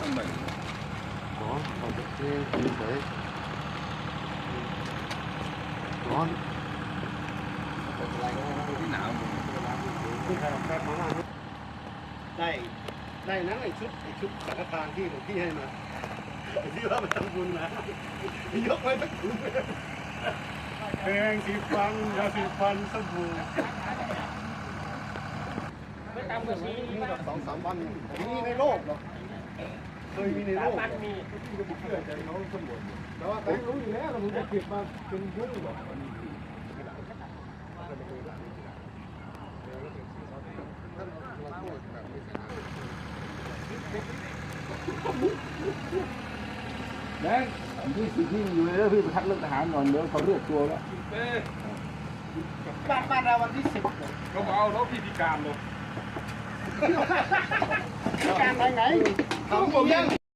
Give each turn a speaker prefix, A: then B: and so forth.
A: không mình
B: có còn cái gì đấy có
A: cái nào
C: ได้นั้นไอ้ชุดสังฆทานที่หลวงพี่ให้มาที่ว่ามันทำบุญนะยกไว้ทั้งถุงแปรงสีฟันยาสีฟันสบู่ไม่ตามกระสีนี่แบบ2-3 วันมีในโลกหรอเคยมีในโลกมีที่จะเชื่อใจเขาสมบูรณ์แต่ว่าแต่รู้อยู่แล้วเราจะเก็บมาเป็นเยอะหรอก
A: แดงที่สิ่งที่อยู่ในเรื่องพี่ไปคัดเลือกทหารก่อนเดี๋ยวเขาเลือกตัวแล้ว
C: บ้านเราวันที่10
A: เขาเอารถพิธีการเลย
C: การไหนทำผมยัง